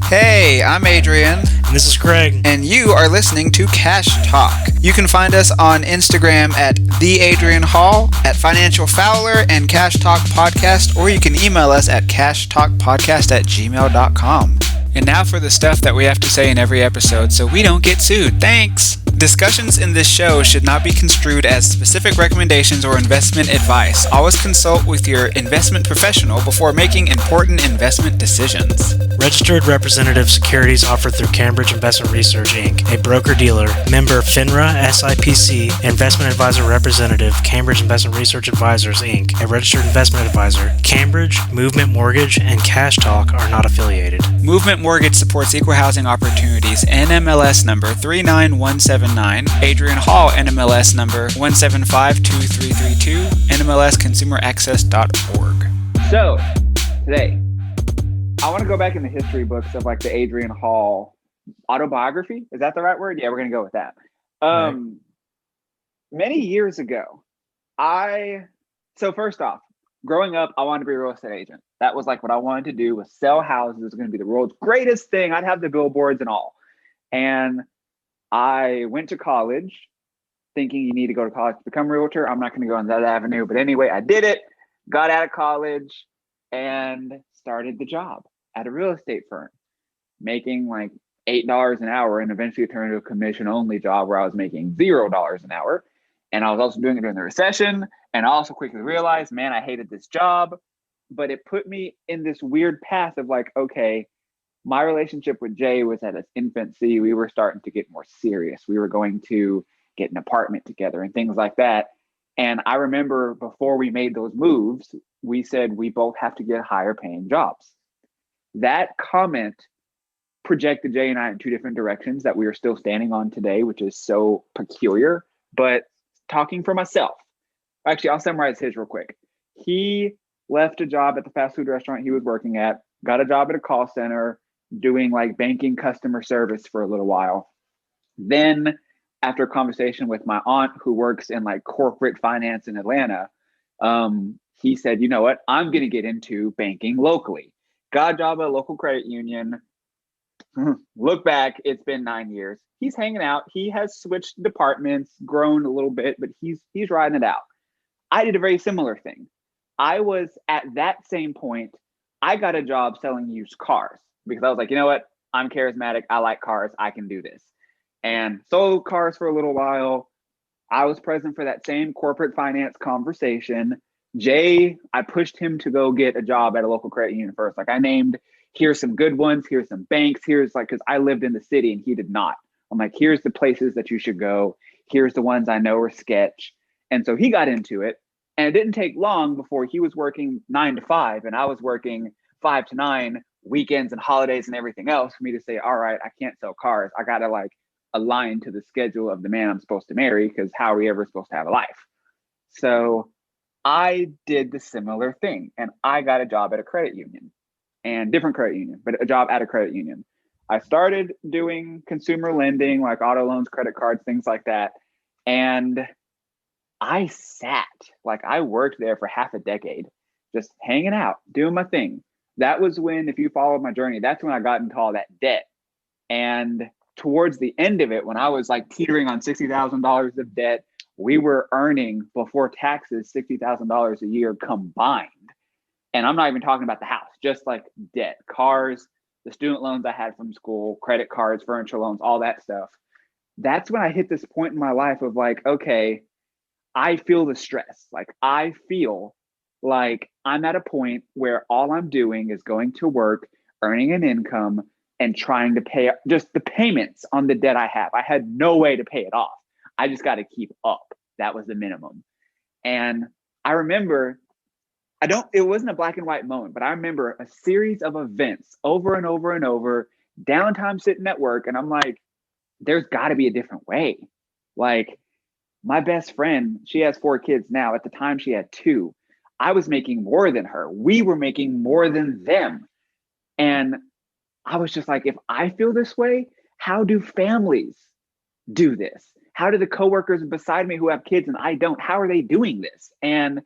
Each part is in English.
Hey, I'm Adrian. And this is Craig. And you are listening to Cash Talk. You can find us on Instagram at @TheAdrianHall, at Financial Fowler and Cash Talk Podcast, or you can email us at cashtalkpodcast@gmail.com. And now for the stuff that we have to say in every episode so we don't get sued. Thanks! Discussions in this show should not be construed as specific recommendations or investment advice. Always consult with your investment professional before making important investment decisions. Registered representative securities offered through Cambridge Investment Research, Inc., a broker-dealer, member FINRA, SIPC, investment advisor representative, Cambridge Investment Research Advisors, Inc., a registered investment advisor. Cambridge, Movement Mortgage, and Cash Talk are not affiliated. Movement Mortgage supports equal housing opportunities. NMLS number 39179. Adrian Hall, NMLS number 1752332. NMLSconsumeraccess.org. So, today, I want to go back in the history books of like the Adrian Hall autobiography. Is that the right word? Yeah, we're going to go with that. Right. Many years ago, so first off, growing up, I wanted to be a real estate agent. That was like what I wanted to do, was sell houses. It was going to be the world's greatest thing. I'd have the billboards and all. And I went to college thinking you need to go to college to become a realtor. I'm not going to go on that avenue. But anyway, I did it, got out of college, and started the job at a real estate firm, making like $8 an hour, and eventually it turned into a commission-only job where I was making $0 an hour. And I was also doing it during the recession. And I also quickly realized, man, I hated this job. But it put me in this weird path of like, okay, my relationship with Jay was at its infancy. We were starting to get more serious. We were going to get an apartment together and things like that. And I remember before we made those moves, we said we both have to get higher paying jobs. That comment projected Jay and I in two different directions that we are still standing on today, which is so peculiar. But talking for myself, actually, I'll summarize his real quick. He left a job at the fast food restaurant he was working at, got a job at a call center, doing like banking customer service for a little while. Then after a conversation with my aunt who works in like corporate finance in Atlanta, he said, you know what, I'm going to get into banking locally. Got a job at a local credit union. Look back, it's been 9 years. He's hanging out. He has switched departments, grown a little bit, but he's riding it out. I did a very similar thing. I was at that same point. I got a job selling used cars because I was like, you know what? I'm charismatic. I like cars. I can do this. And sold cars for a little while. I was present for that same corporate finance conversation. Jay, I pushed him to go get a job at a local credit union first. Like I named, here's some good ones. Here's some banks. Here's like, because I lived in the city and he did not. I'm like, here's the places that you should go. Here's the ones I know are sketch. And so he got into it. And it didn't take long before he was working 9 to 5 and I was working 5 to 9, weekends and holidays and everything else, for me to say, all right, I can't sell cars. I got to like align to the schedule of the man I'm supposed to marry, because how are we ever supposed to have a life? So I did the similar thing and I got a job at a credit union, and different credit union, but a job at a credit union. I started doing consumer lending, like auto loans, credit cards, things like that. And I I worked there for half a decade, just hanging out, doing my thing. That was when, if you followed my journey, that's when I got into all that debt. And towards the end of it, when I was like teetering on $60,000 of debt, we were earning before taxes $60,000 a year combined. And I'm not even talking about the house, just like debt, cars, the student loans I had from school, credit cards, furniture loans, all that stuff. That's when I hit this point in my life of like, okay, I feel the stress. Like I feel like I'm at a point where all I'm doing is going to work, earning an income, and trying to pay just the payments on the debt I have. I had no way to pay it off. I just got to keep up. That was the minimum. And I remember, it wasn't a black and white moment, but I remember a series of events over and over and over, downtime sitting at work. And I'm like, there's got to be a different way. Like, my best friend, she has 4 kids now. At the time, she had 2. I was making more than her. We were making more than them. And I was just like, if I feel this way, how do families do this? How do the coworkers beside me who have kids and I don't, how are they doing this? And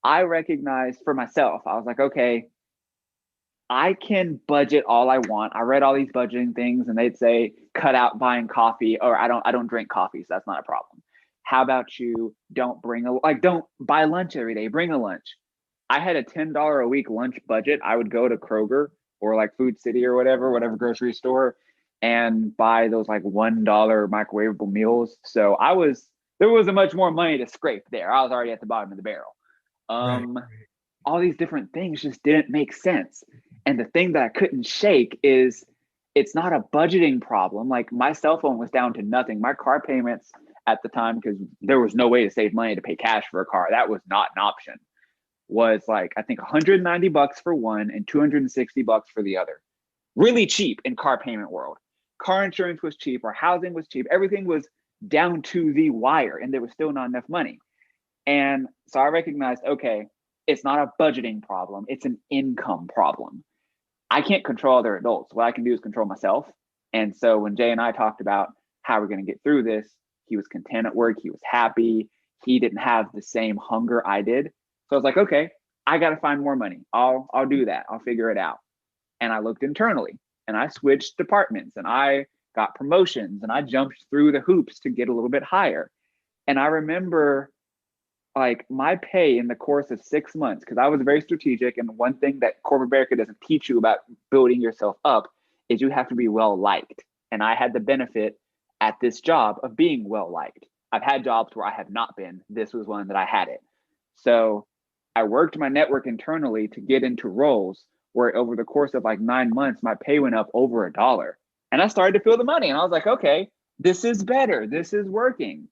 I recognized for myself, I was like, okay, I can budget all I want. I read all these budgeting things and they'd say, cut out buying coffee, or I don't drink coffee, so that's not a problem. How about you don't don't buy lunch every day, bring a lunch. I had a $10 a week lunch budget. I would go to Kroger or like Food City or whatever grocery store, and buy those like $1 microwavable meals. So there wasn't much more money to scrape there. I was already at the bottom of the barrel. Right. All these different things just didn't make sense. And the thing that I couldn't shake is it's not a budgeting problem. Like my cell phone was down to nothing. My car payments at the time, because there was no way to save money to pay cash for a car, that was not an option, was like I think $190 for one and $260 for the other. Really cheap in car payment world. Car insurance was cheap, our housing was cheap, everything was down to the wire, and there was still not enough money. And so I recognized, okay, it's not a budgeting problem, it's an income problem. I can't control other adults. What I can do is control myself. And so when Jay and I talked about how we're going to get through this, he was content at work, he was happy, he didn't have the same hunger I did. So I was like, okay, I got to find more money. I'll do that. I'll figure it out. And I looked internally and I switched departments and I got promotions and I jumped through the hoops to get a little bit higher. And I remember like my pay in the course of 6 months, because I was very strategic. And one thing that corporate America doesn't teach you about building yourself up is you have to be well liked. And I had the benefit at this job of being well liked. I've had jobs where I have not been. This was one that I had it. So I worked my network internally to get into roles where over the course of like 9 months, my pay went up over $1. And I started to feel the money. And I was like, okay, this is better. This is working.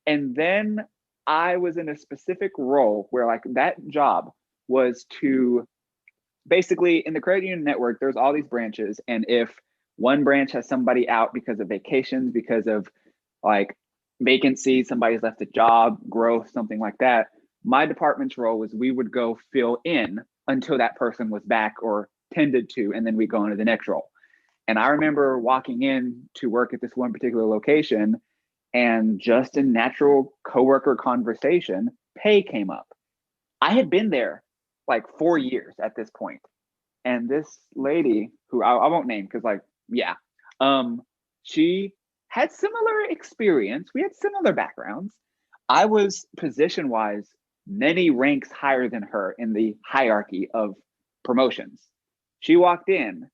And then I was in a specific role where like that job was to basically, in the credit union network, there's all these branches. And if one branch has somebody out because of vacations, because of like vacancy, somebody's left a job, growth, something like that, my department's role was we would go fill in until that person was back or tended to, and then we go into the next role. And I remember walking in to work at this one particular location, and just in natural coworker conversation, pay came up. I had been there like 4 years at this point. And this lady, who I won't name because she had similar experience. We had similar backgrounds. I was position-wise many ranks higher than her in the hierarchy of promotions. She walked in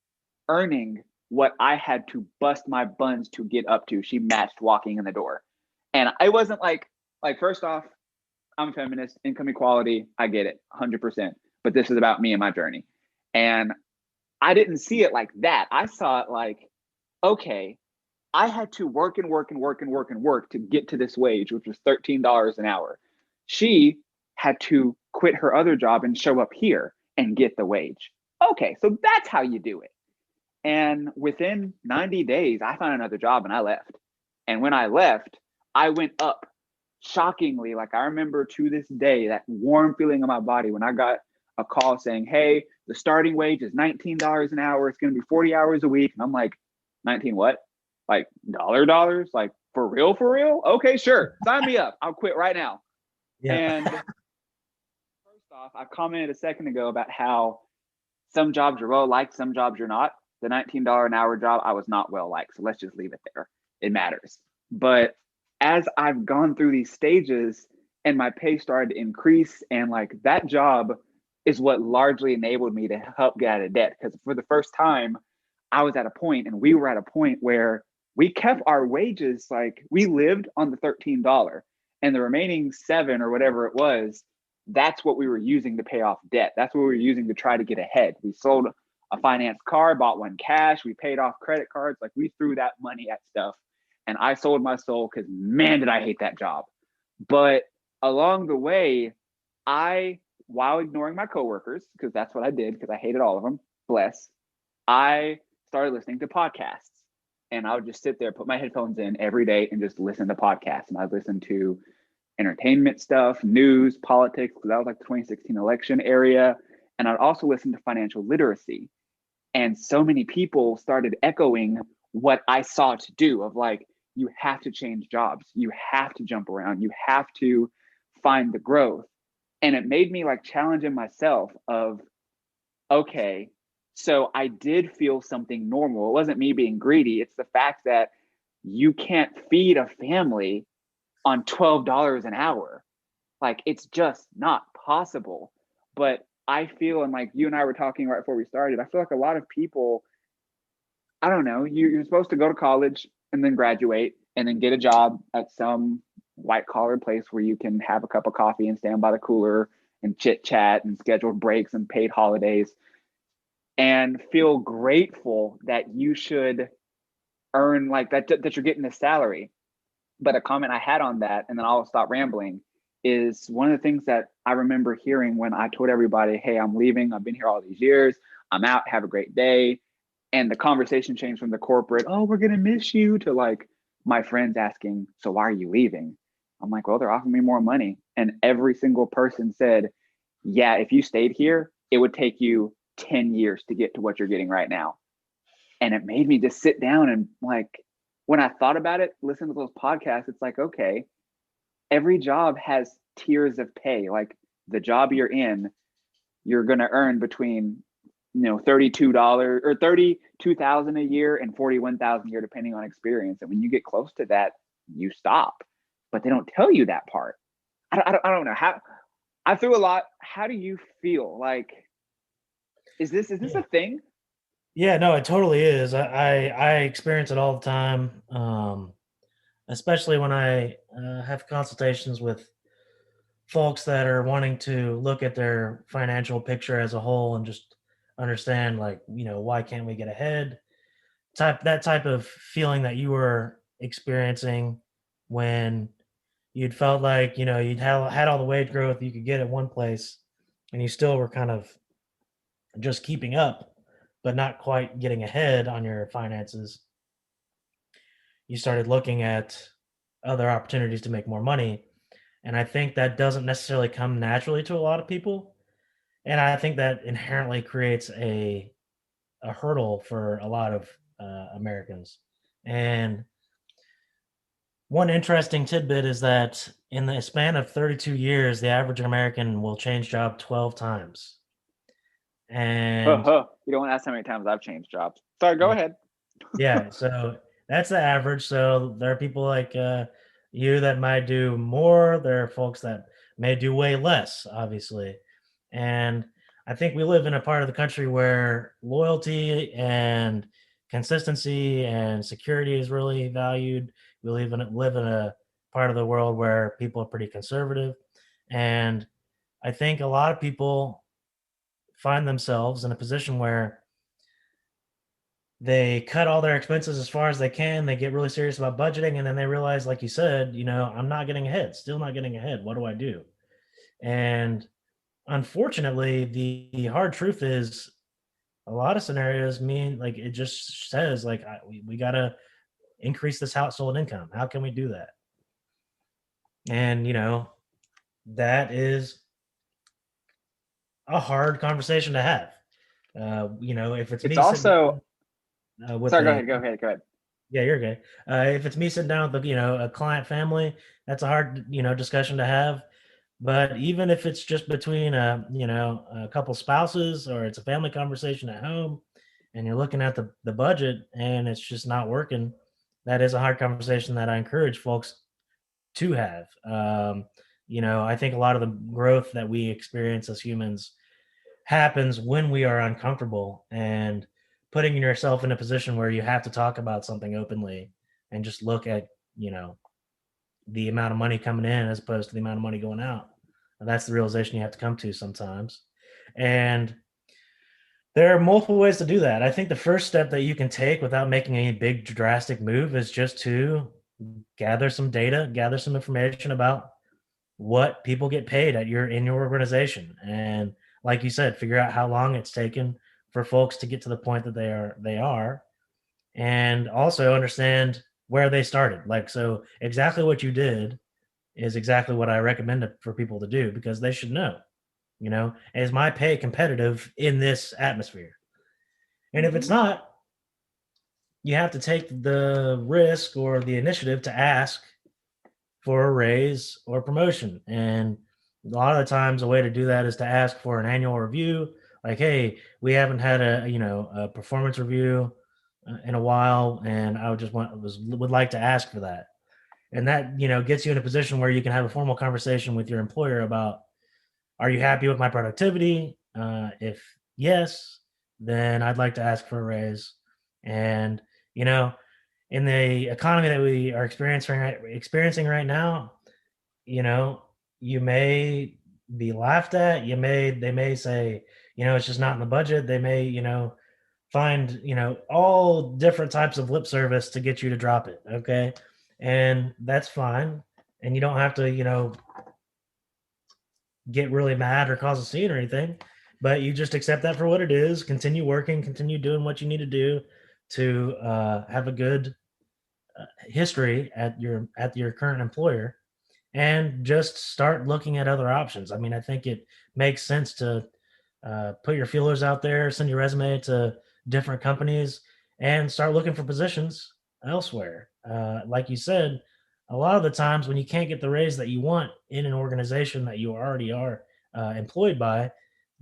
earning what I had to bust my buns to get up to. She matched walking in the door. And I wasn't like first off, I'm a feminist, income equality, I get it 100%, but this is about me and my journey. And I didn't see it like that. I saw it like, okay, I had to work to get to this wage, which was $13 an hour. She had to quit her other job and show up here and get the wage. Okay, so that's how you do it. And within 90 days, I found another job and I left. And when I left, I went up shockingly. Like I remember to this day, that warm feeling in my body when I got a call saying, hey, the starting wage is $19 an hour. It's going to be 40 hours a week. And I'm like, 19 what? Like dollars? Like for real? Okay, sure. Sign me up. I'll quit right now. Yeah. And first off, I commented a second ago about how some jobs you're well liked, some jobs you're not. The $19 an hour job, I was not well liked. So let's just leave it there. It matters. But as I've gone through these stages and my pay started to increase, and like that job is what largely enabled me to help get out of debt. Because for the first time, I was at a point, and we were at a point where we kept our wages, like we lived on the $13 and the remaining $7 or whatever it was, that's what we were using to pay off debt. That's what we were using to try to get ahead. We sold a finance car, bought one cash, we paid off credit cards, like we threw that money at stuff. And I sold my soul because man, did I hate that job. But along the way, while ignoring my coworkers, because that's what I did, because I hated all of them, I started listening to podcasts. And I would just sit there, put my headphones in every day and just listen to podcasts. And I'd listen to entertainment stuff, news, politics, because that was like the 2016 election area. And I'd also listen to financial literacy. And so many people started echoing what I sought to do of like, you have to change jobs. You have to jump around. You have to find the growth. And it made me like challenging myself of, okay, So I did feel something normal. It wasn't me being greedy. It's the fact that you can't feed a family on $12 an hour. Like, it's just not possible. But I feel, and like you and I were talking right before we started, I feel like a lot of people, I don't know, you're supposed to go to college and then graduate and then get a job at some white collar place where you can have a cup of coffee and stand by the cooler and chit chat and scheduled breaks and paid holidays and feel grateful that you should earn like that you're getting a salary. But a comment I had on that, and then I'll stop rambling, is one of the things that I remember hearing when I told everybody, hey, I'm leaving, I've been here all these years, I'm out, have a great day. And the conversation changed from the corporate, oh, we're gonna miss you, to like my friends asking, so why are you leaving? I'm like, well, they're offering me more money. And every single person said, yeah, if you stayed here, it would take you 10 years to get to what you're getting right now. And it made me just sit down and like, when I thought about it, listen to those podcasts, it's like, okay, every job has tiers of pay. Like the job you're in, you're going to earn between, $32 or 32,000 a year and 41,000 a year, depending on experience. And when you get close to that, you stop. But they don't tell you that part. I don't know how. I threw a lot. How do you feel? Like, is this a thing? Yeah, no, it totally is. I experience it all the time, especially when I have consultations with folks that are wanting to look at their financial picture as a whole and just understand, like, why can't we get ahead? That type of feeling that you were experiencing when you'd felt like, you'd had all the wage growth you could get at one place, and you still were kind of just keeping up, but not quite getting ahead on your finances. You started looking at other opportunities to make more money. And I think that doesn't necessarily come naturally to a lot of people. And I think that inherently creates a hurdle for a lot of Americans. And one interesting tidbit is that in the span of 32 years, the average American will change job 12 times. And You don't want to ask how many times I've changed jobs. Sorry, go ahead. yeah, so that's the average. So there are people like you that might do more. There are folks that may do way less, obviously. And I think we live in a part of the country where loyalty and consistency and security is really valued. We live in a part of the world where people are pretty conservative. And I think a lot of people find themselves in a position where they cut all their expenses as far as they can. They get really serious about budgeting, and then they realize, like you said, I'm not getting ahead, still not getting ahead. What do I do? And unfortunately, the hard truth is a lot of scenarios mean like it just says like we got to increase this household income. How can we do that? And that is a hard conversation to have. If it's It's me sitting also, with sorry, a go ahead. Yeah, you're okay. If it's me sitting down with a client family, that's a hard discussion to have. But even if it's just between a couple spouses, or it's a family conversation at home, and you're looking at the budget and it's just not working, that is a hard conversation that I encourage folks to have. I think a lot of the growth that we experience as humans happens when we are uncomfortable, and putting yourself in a position where you have to talk about something openly and just look at the amount of money coming in as opposed to the amount of money going out. And that's the realization you have to come to sometimes. And there are multiple ways to do that. I think the first step that you can take without making any big drastic move is just to gather some data, gather some information about what people get paid in your organization. And like you said, figure out how long it's taken for folks to get to the point that they are, and also understand where they started. Like, so exactly what you did is exactly what I recommend for people to do, because they should know, is my pay competitive in this atmosphere? And if it's not, you have to take the risk or the initiative to ask for a raise or promotion. And a lot of the times, a way to do that is to ask for an annual review like, hey, we haven't had a performance review in a while, and I would like to ask for that. And that, gets you in a position where you can have a formal conversation with your employer about, are you happy with my productivity? If yes, then I'd like to ask for a raise. And, you know, in the economy that we are experiencing right now, you know, you may be laughed at. They may say, it's just not in the budget. They may, find, all different types of lip service to get you to drop it. Okay. And that's fine. And you don't have to, get really mad or cause a scene or anything, but you just accept that for what it is, continue working, continue doing what you need to do to have a good history at your current employer, and just start looking at other options. I mean, I think it makes sense to put your feelers out there, send your resume to different companies, and start looking for positions elsewhere. Like you said, a lot of the times when you can't get the raise that you want in an organization that you already are employed by,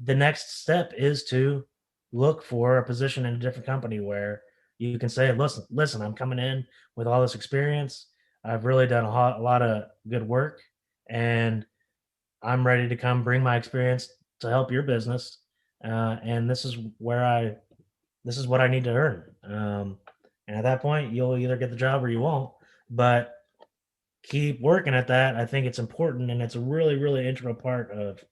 the next step is to look for a position in a different company where you can say, listen, I'm coming in with all this experience. I've really done a lot of good work, and I'm ready to come bring my experience to help your business. And this is what I need to earn. And at that point, you'll either get the job or you won't. But keep working at that. I think it's important, and it's a really, really integral part of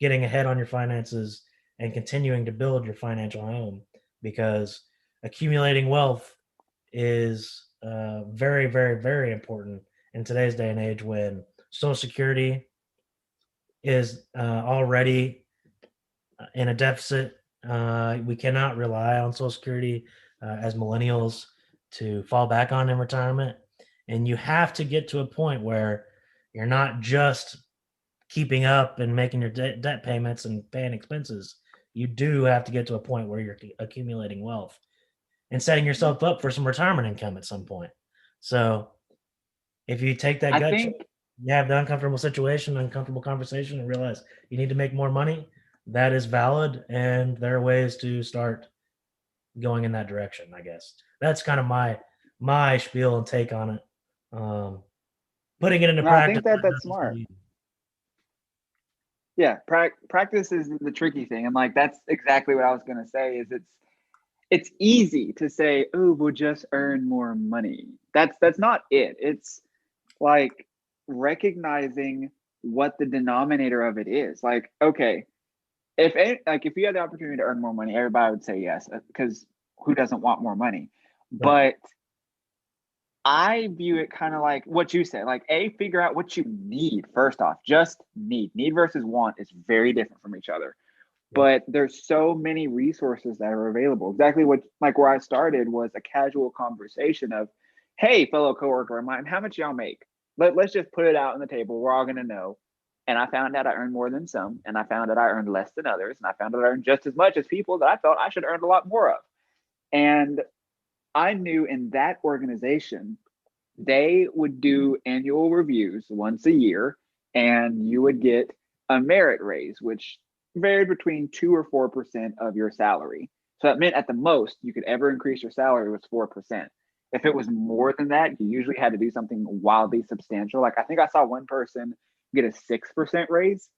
getting ahead on your finances and continuing to build your financial home, because accumulating wealth is very, very, very important in today's day and age when Social Security is already in a deficit. We cannot rely on Social Security as millennials to fall back on in retirement. And you have to get to a point where you're not just keeping up and making your debt payments and paying expenses. You do have to get to a point where you're accumulating wealth and setting yourself up for some retirement income at some point. So if you take that I gut check, think you have the uncomfortable conversation, and realize you need to make more money, that is valid. And there are ways to start going in that direction, I guess. That's kind of my spiel and take on it. Um, Putting it into no, I practice think that might not that's necessarily smart. be Yeah, practice is the tricky thing, and like that's exactly what I was gonna say. Is it's easy to say, oh, we'll just earn more money. That's not it. It's like recognizing what the denominator of it is. Like, okay, if you had the opportunity to earn more money, everybody would say yes, because who doesn't want more money? right. But I view it kind of like what you said, like figure out what you need first off. Just need versus want is very different from each other. Yeah. But there's so many resources that are available. Exactly what, like where I started was a casual conversation of, hey, fellow coworker of mine, how much y'all make? Let's just put it out on the table. We're all gonna know. And I found out I earned more than some, and I found out I earned less than others, and I found out I earned just as much as people that I felt I should earn a lot more of. And I knew in that organization, they would do annual reviews once a year, and you would get a merit raise, which varied between 2 or 4% of your salary. So that meant at the most you could ever increase your salary was 4%. If it was more than that, you usually had to do something wildly substantial. Like I think I saw one person get a 6% raise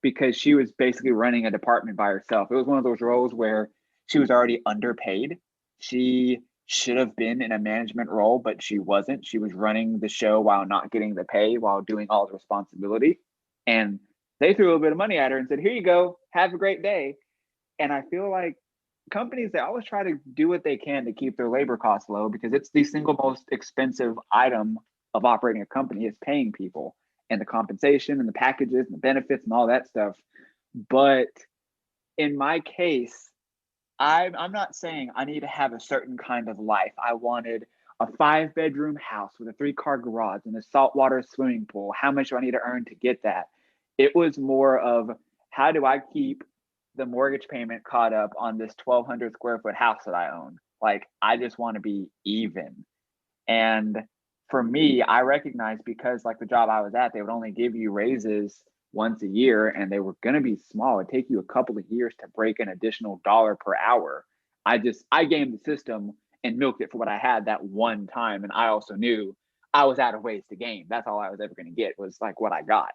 because she was basically running a department by herself. It was one of those roles where she was already underpaid. She should have been in a management role, but she wasn't. She was running the show while not getting the pay, while doing all the responsibility. And they threw a little bit of money at her and said, here you go, have a great day. And I feel like companies, they always try to do what they can to keep their labor costs low, because it's the single most expensive item of operating a company is paying people, and the compensation and the packages and the benefits and all that stuff. But in my case, I'm not saying I need to have a certain kind of life. I wanted a 5-bedroom house with a 3-car garage and a saltwater swimming pool. How much do I need to earn to get that? It was more of, how do I keep the mortgage payment caught up on this 1,200 square foot house that I own? Like, I just want to be even. And for me, I recognize, because like the job I was at, they would only give you raises once a year and they were going to be small. It'd take you a couple of years to break an additional dollar per hour. I gamed the system and milked it for what I had that one time. And I also knew I was out of ways to game. That's all I was ever going to get was like what I got.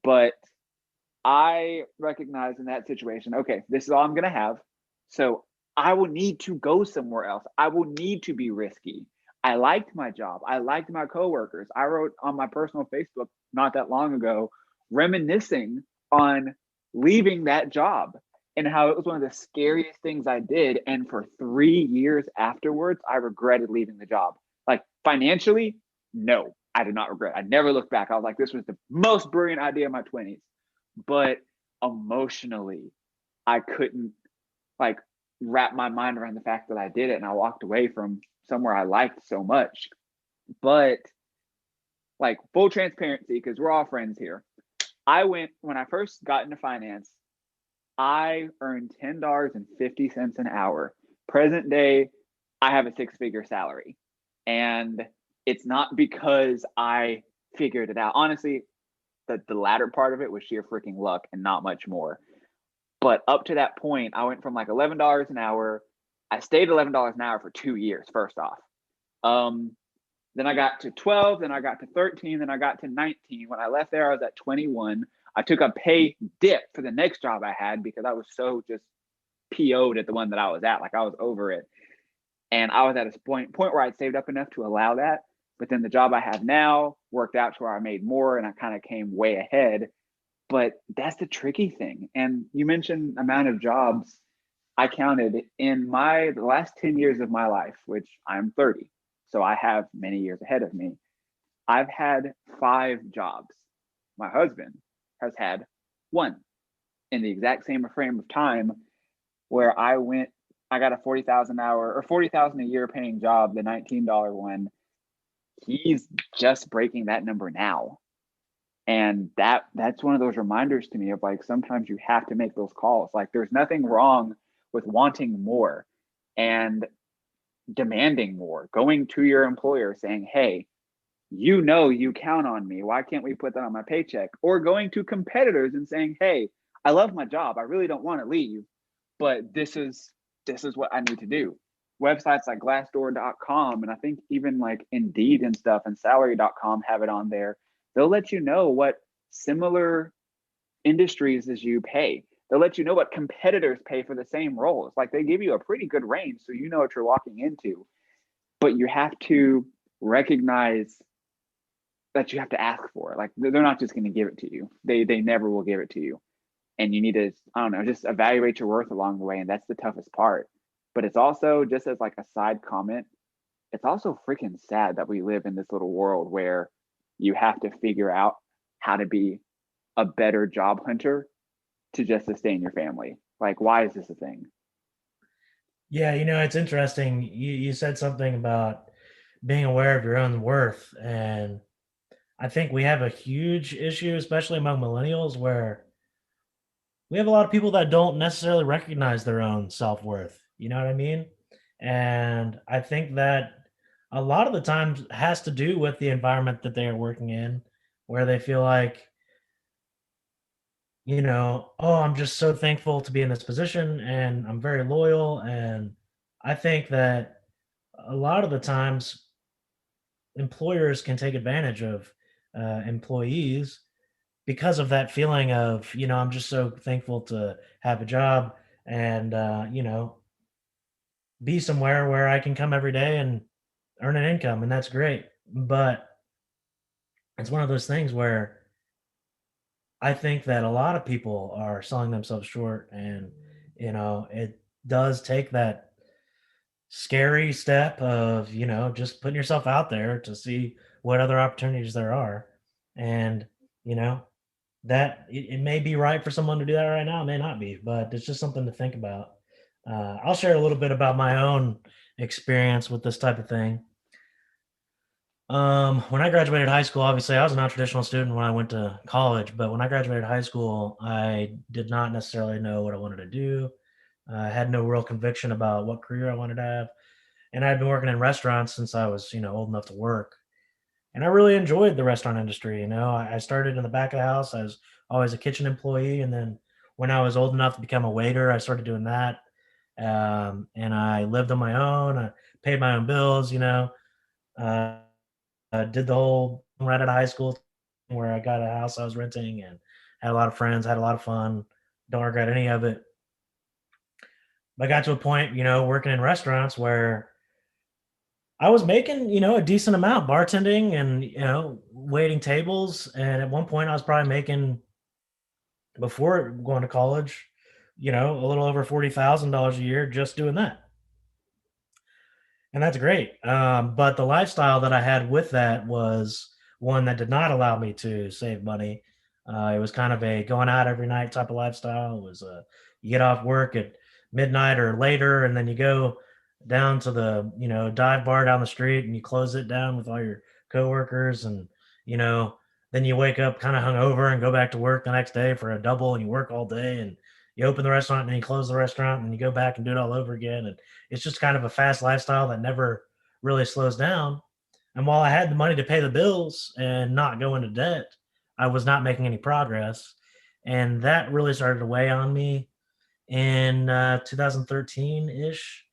But I recognize in that situation, okay, this is all I'm going to have. So I will need to go somewhere else. I will need to be risky. I liked my job. I liked my coworkers. I wrote on my personal Facebook not that long ago, reminiscing on leaving that job and how it was one of the scariest things I did. And for 3 years afterwards, I regretted leaving the job. Like financially, no, I did not regret. I never looked back. I was like, this was the most brilliant idea of my 20s. But emotionally, I couldn't like wrap my mind around the fact that I did it. And I walked away from somewhere I liked so much. But like full transparency, because we're all friends here. When I first got into finance, I earned $10.50 an hour. Present day, I have a 6-figure salary. And it's not because I figured it out. Honestly, the latter part of it was sheer freaking luck and not much more. But up to that point, I went from like $11 an hour. I stayed $11 an hour for 2 years, first off. Then I got to 12, then I got to 13, then I got to 19. When I left there, I was at 21. I took a pay dip for the next job I had because I was so just PO'd at the one that I was at. Like I was over it. And I was at a point where I'd saved up enough to allow that. But then the job I have now worked out to where I made more and I kind of came way ahead. But that's the tricky thing. And you mentioned amount of jobs. I counted in the last 10 years of my life, which I'm 30. So I have many years ahead of me. I've had 5 jobs. My husband has had 1 in the exact same frame of time where I got a 40,000 hour or 40,000 a year paying job, the $19 one. He's just breaking that number now. And that's one of those reminders to me of like, sometimes you have to make those calls. Like there's nothing wrong with wanting more and demanding more, going to your employer saying, hey, you count on me. Why can't we put that on my paycheck? Or going to competitors and saying, hey, I love my job. I really don't want to leave, but this is what I need to do. Websites like glassdoor.com and I think even like Indeed and stuff and salary.com have it on there. They'll let you know what similar industries as you pay. They'll let you know what competitors pay for the same roles. Like they give you a pretty good range so you know what you're walking into. But you have to recognize that you have to ask for it. Like they're not just going to give it to you. They never will give it to you. And you need to, I don't know, just evaluate your worth along the way. And that's the toughest part. But it's also, just as like a side comment, it's also freaking sad that we live in this little world where you have to figure out how to be a better job hunter to just sustain your family. Like, why is this a thing? Yeah, it's interesting. You said something about being aware of your own worth. And I think we have a huge issue, especially among millennials, where we have a lot of people that don't necessarily recognize their own self-worth. You know what I mean? And I think that a lot of the times has to do with the environment that they are working in, where they feel like, oh, I'm just so thankful to be in this position and I'm very loyal. And I think that a lot of the times employers can take advantage of employees because of that feeling of, I'm just so thankful to have a job and, be somewhere where I can come every day and earn an income. And that's great. But it's one of those things where I think that a lot of people are selling themselves short, and it does take that scary step of just putting yourself out there to see what other opportunities there are, and that it may be right for someone to do that right now, it may not be, but it's just something to think about. I'll share a little bit about my own experience with this type of thing. When I graduated high school, obviously I was a non-traditional student when I went to college, but when I graduated high school, I did not necessarily know what I wanted to do. I had no real conviction about what career I wanted to have. And I'd been working in restaurants since I was, old enough to work. And I really enjoyed the restaurant industry. I started in the back of the house. I was always a kitchen employee. And then when I was old enough to become a waiter, I started doing that. And I lived on my own. I paid my own bills, uh, I did the whole right out of high school where I got a house I was renting and had a lot of friends, had a lot of fun. Don't regret any of it. But I got to a point, working in restaurants where I was making, a decent amount bartending and, waiting tables. And at one point I was probably making, before going to college, a little over $40,000 a year just doing that. And that's great. But the lifestyle that I had with that was one that did not allow me to save money. It was kind of a going out every night type of lifestyle. It was you get off work at midnight or later, and then you go down to the dive bar down the street, and you close it down with all your coworkers, and you know then you wake up kind of hungover and go back to work the next day for a double, and you work all day, and you open the restaurant, and then you close the restaurant, and then you go back and do it all over again. And it's just kind of a fast lifestyle that never really slows down. And while I had the money to pay the bills and not go into debt, I was not making any progress. And that really started to weigh on me in 2013 ish.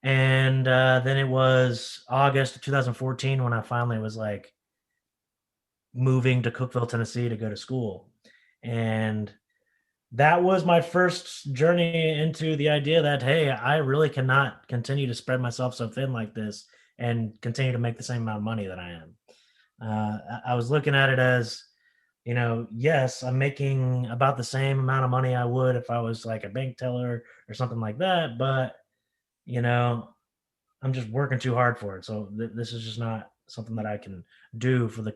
And then it was August of 2014 when I finally was like moving to Cookeville, Tennessee to go to school. And that was my first journey into the idea that, hey, I really cannot continue to spread myself so thin like this and continue to make the same amount of money that I am. I was looking at it as, yes, I'm making about the same amount of money I would if I was like a bank teller or something like that, but I'm just working too hard for it. So this is just not something that I can do for the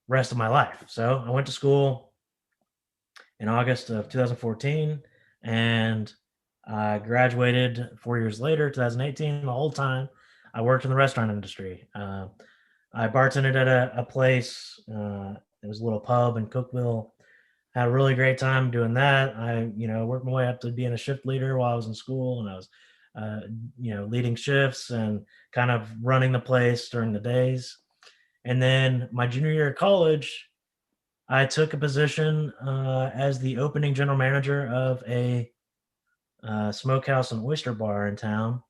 rest of my life. So I went to school in August of 2014, and I graduated 4 years later, 2018. The whole time I worked in the restaurant industry. I bartended at a place. It was a little pub in Cookeville. Had a really great time doing that. I, worked my way up to being a shift leader while I was in school, and I was, leading shifts and kind of running the place during the days. And then my junior year of college, I took a position as the opening general manager of a smokehouse and oyster bar in town.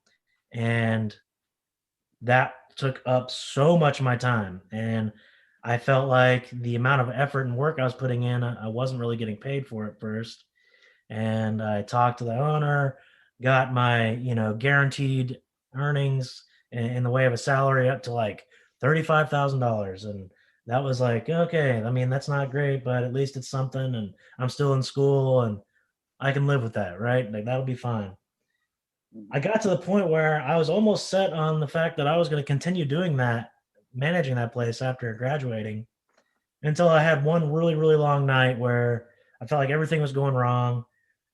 And that took up so much of my time. And I felt like the amount of effort and work I was putting in, I wasn't really getting paid for it first. And I talked to the owner, got my, guaranteed earnings in the way of a salary up to like $35,000. And that was like, okay, I mean, that's not great, but at least it's something. And I'm still in school and I can live with that, right? Like that'll be fine. I got to the point where I was almost set on the fact that I was going to continue doing that, managing that place after graduating, until I had one really, really long night where I felt like everything was going wrong.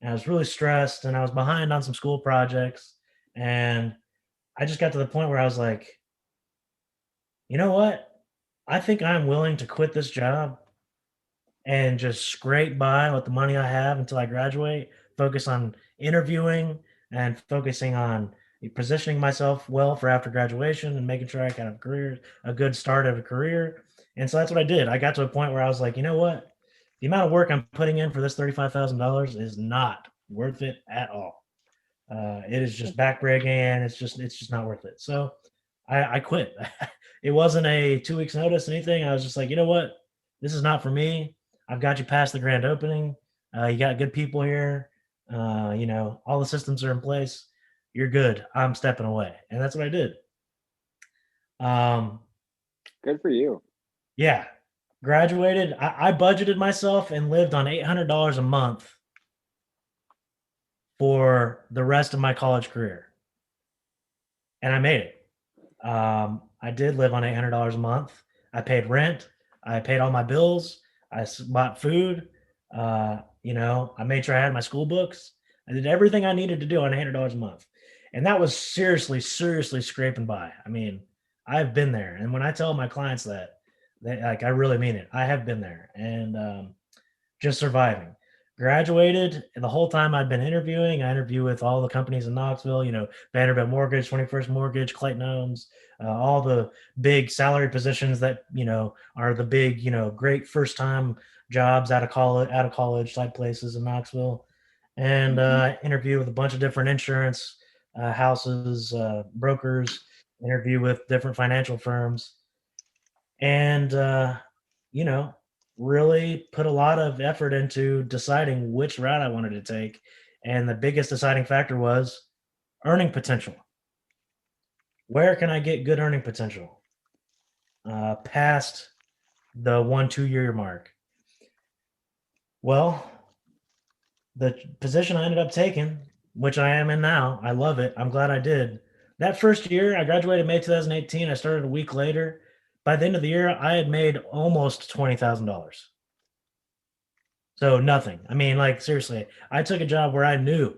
And I was really stressed and I was behind on some school projects. And I just got to the point where I was like, you know what? I think I'm willing to quit this job and just scrape by with the money I have until I graduate, focus on interviewing and focusing on positioning myself well for after graduation and making sure I got a good start of a career. And so that's what I did. I got to a point where I was like, you know what? The amount of work I'm putting in for this $35,000 is not worth it at all. It is just backbreaking. It's just not worth it. So I quit. It wasn't a 2 weeks notice, anything. I was just like, you know what? This is not for me. I've got you past the grand opening. You got good people here. All the systems are in place. You're good. I'm stepping away. And that's what I did. Good for you. Yeah. Graduated. I budgeted myself and lived on $800 a month for the rest of my college career. And I made it. I did live on $800 a month. I paid rent. I paid all my bills. I bought food. I made sure I had my school books. I did everything I needed to do on $800 a month. And that was seriously scraping by. I mean, I've been there. And when I tell my clients that, I really mean it. I have been there and just surviving. Graduated, and the whole time I'd been interviewing, I interview with all the companies in Knoxville, Vanderbilt Mortgage, 21st Mortgage, Clayton Homes, all the big salary positions that, are the big, great first time jobs out of college type places in Knoxville. And Mhm. interview with a bunch of different insurance houses, brokers, interview with different financial firms. And you know, really put a lot of effort into deciding which route I wanted to take. And the biggest deciding factor was earning potential. Where can I get good earning potential past the 1-2 year mark? Well, the position I ended up taking, which I am in now, I love it. I'm glad I did. That first year, I graduated May 2018. I started a week later. By the end of the year, I had made almost $20,000. So nothing. I mean, like seriously, I took a job where I knew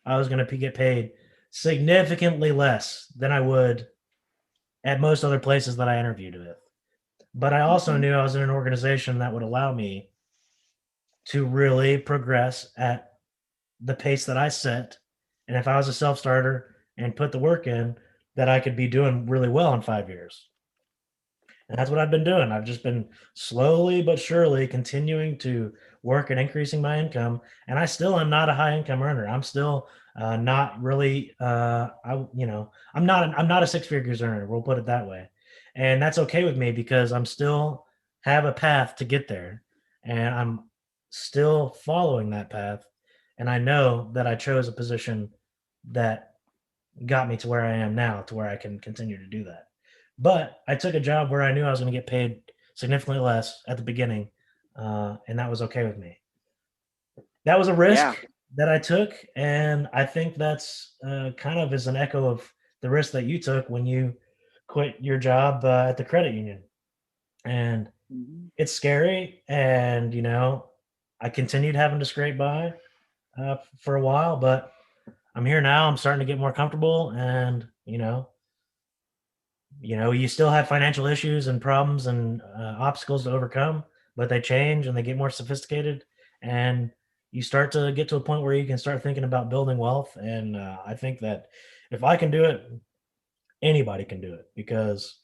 I was going to get paid significantly less than I would at most other places that I interviewed with. But I also Mhm. knew I was in an organization that would allow me to really progress at the pace that I set. And if I was a self starter and put the work in, that I could be doing really well in 5 years. And that's what I've been doing. I've just been slowly but surely continuing to work at increasing my income. And I still am not a high income earner. I'm still not really, I'm not a six figures earner. We'll put it that way. And that's okay with me because I'm still have a path to get there. And I'm still following that path. And I know that I chose a position that got me to where I am now, to where I can continue to do that. But I took a job where I knew I was going to get paid significantly less at the beginning, and that was okay with me. That was a risk Yeah. that I took, and I think that's kind of is an echo of the risk that you took when you quit your job at the credit union. And Mhm. it's scary, and I continued having to scrape by for a while, but I'm here now. I'm starting to get more comfortable, and you still have financial issues and problems and obstacles to overcome, but they change and they get more sophisticated, and you start to get to a point where you can start thinking about building wealth. And I think that if I can do it, anybody can do it, because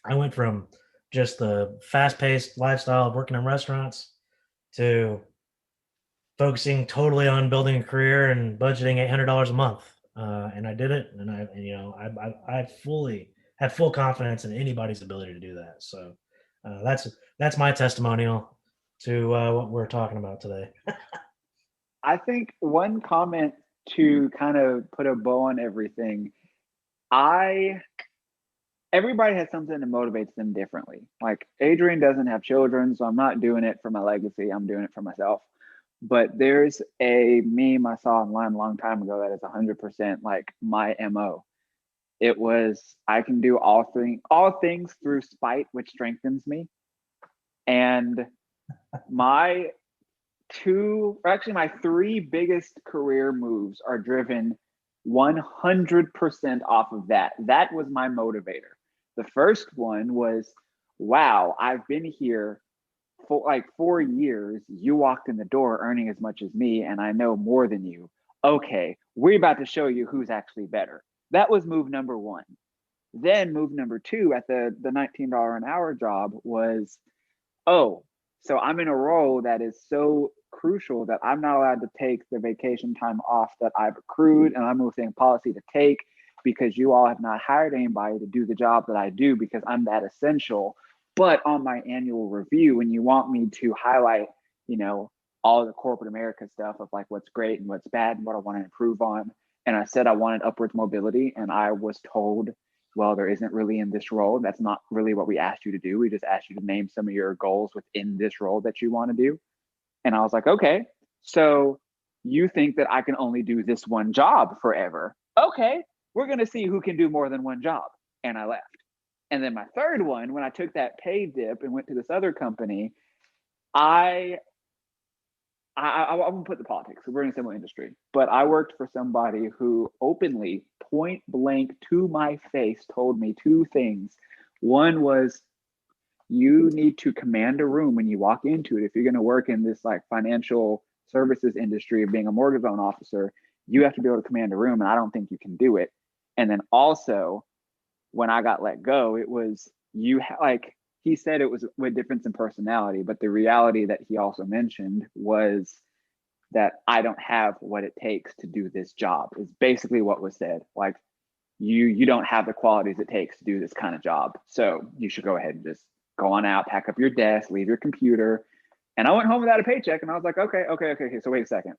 I went from just the fast-paced lifestyle of working in restaurants to focusing totally on building a career and budgeting $800 a month. And I did it, and I fully have full confidence in anybody's ability to do that. So that's my testimonial to what we're talking about today. I think one comment to kind of put a bow on everything, I everybody has something that motivates them differently. Like Adrian doesn't have children, so I'm not doing it for my legacy. I'm doing it for myself. But there's a meme I saw online a long time ago that is 100% like my MO. It was I can do all things through spite, which strengthens me. And my my three biggest career moves are driven 100% off of that. That was my motivator. The first one was, wow, I've been here for like 4 years. You walked in the door earning as much as me, and I know more than you. Okay, we're about to show you who's actually better. That was move number one. Then move number two at the $19 an hour job was, oh, so I'm in a role that is so crucial that I'm not allowed to take the vacation time off that I've accrued, and I'm within policy to take because you all have not hired anybody to do the job that I do because I'm that essential. But on my annual review, when you want me to highlight, you know, all the corporate America stuff of like what's great and what's bad and what I want to improve on, and I said I wanted upwards mobility, and I was told, well, there isn't really in this role. That's not really what we asked you to do. We just asked you to name some of your goals within this role that you want to do. And I was like, okay, so you think that I can only do this one job forever? Okay, we're going to see who can do more than one job. And I left. And then my third one, when I took that pay dip and went to this other company, I I won't put the politics. We're in a similar industry, but I worked for somebody who openly, point blank to my face, told me two things. One was, you need to command a room when you walk into it. If you're going to work in this like financial services industry of being a mortgage loan officer, you have to be able to command a room, and I don't think you can do it. And then also, when I got let go, it was like he said it was a difference in personality, but the reality that he also mentioned was that I don't have what it takes to do this job, is basically what was said. Like, you don't have the qualities it takes to do this kind of job. So you should go ahead and just go on out, pack up your desk, leave your computer. And I went home without a paycheck, and I was like, okay. So wait a second.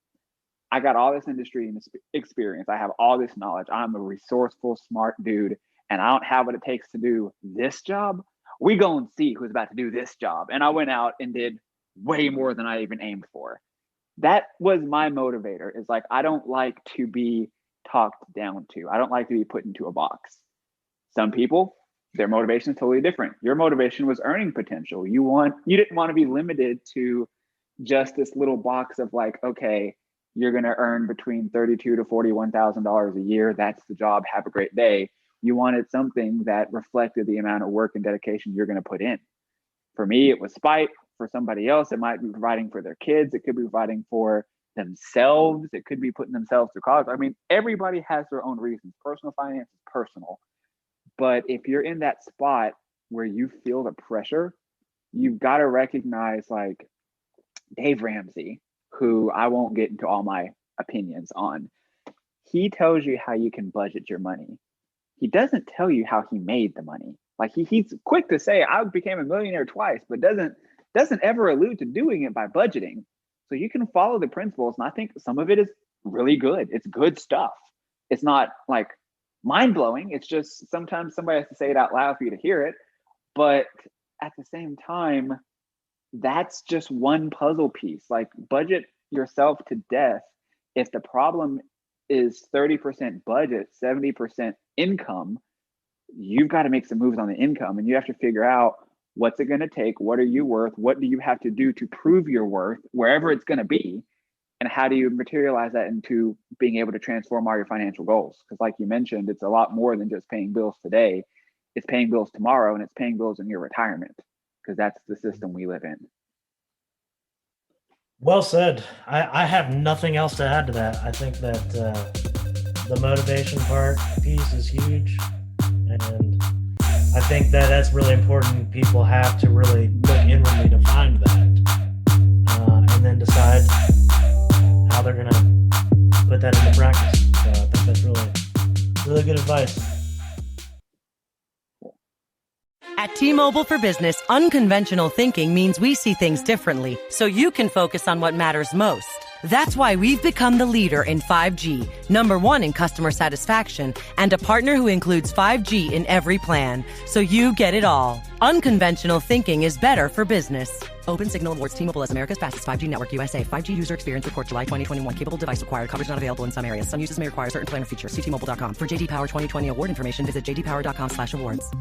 I got all this industry experience. I have all this knowledge. I'm a resourceful, smart dude, and I don't have what it takes to do this job. We go and see who's about to do this job. And I went out and did way more than I even aimed for. That was my motivator, is like, I don't like to be talked down to. I don't like to be put into a box. Some people, their motivation is totally different. Your motivation was earning potential. You didn't want to be limited to just this little box of like, okay, you're going to earn between $32,000 to $41,000 a year. That's the job. Have a great day. You wanted something that reflected the amount of work and dedication you're going to put in. For me, it was spite. For somebody else, it might be providing for their kids. It could be providing for themselves. It could be putting themselves through college. I mean, everybody has their own reasons. Personal finance is personal. But if you're in that spot where you feel the pressure, you've got to recognize, like Dave Ramsey, who I won't get into all my opinions on, he tells you how you can budget your money. He doesn't tell you how he made the money. Like he's quick to say, I became a millionaire twice, but doesn't ever allude to doing it by budgeting. So you can follow the principles, and I think some of it is really good. It's good stuff. It's not like mind-blowing. It's just sometimes somebody has to say it out loud for you to hear it. But at the same time, that's just one puzzle piece. Like, budget yourself to death. If the problem is 30% budget, 70% income, you've got to make some moves on the income, and you have to figure out, what's it going to take? What are you worth? What do you have to do to prove your worth, wherever it's going to be? And how do you materialize that into being able to transform all your financial goals? Because like you mentioned, it's a lot more than just paying bills today. It's paying bills tomorrow, and it's paying bills in your retirement, because that's the system we live in. Well said. I have nothing else to add to that. I think that the motivation piece is huge. And I think that that's really important. People have to really look inwardly to find that, and then decide how they're going to put that into practice. So I think that's really good advice. At T-Mobile for Business, unconventional thinking means we see things differently, so you can focus on what matters most. That's why we've become the leader in 5G, #1 in customer satisfaction, and a partner who includes 5G in every plan, so you get it all. Unconventional thinking is better for business. Open Signal awards T-Mobile as America's fastest 5G network USA. 5G user experience report July 2021. Capable device required. Coverage not available in some areas. Some uses may require certain plan or features. See T-Mobile.com. For JD Power 2020 award information, visit jdpower.com/awards.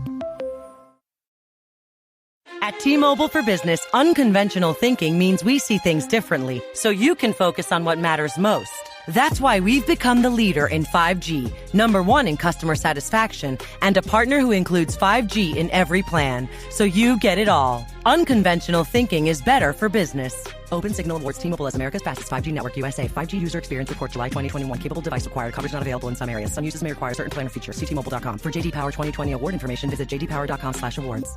At T-Mobile for Business, unconventional thinking means we see things differently, so you can focus on what matters most. That's why we've become the leader in 5G, #1 in customer satisfaction, and a partner who includes 5G in every plan, so you get it all. Unconventional thinking is better for business. Open Signal awards T-Mobile as America's fastest 5G network USA. 5G user experience report July 2021. Capable device required. Coverage not available in some areas. Some uses may require certain plan or features. See T-Mobile.com. For JD Power 2020 award information, visit jdpower.com/awards.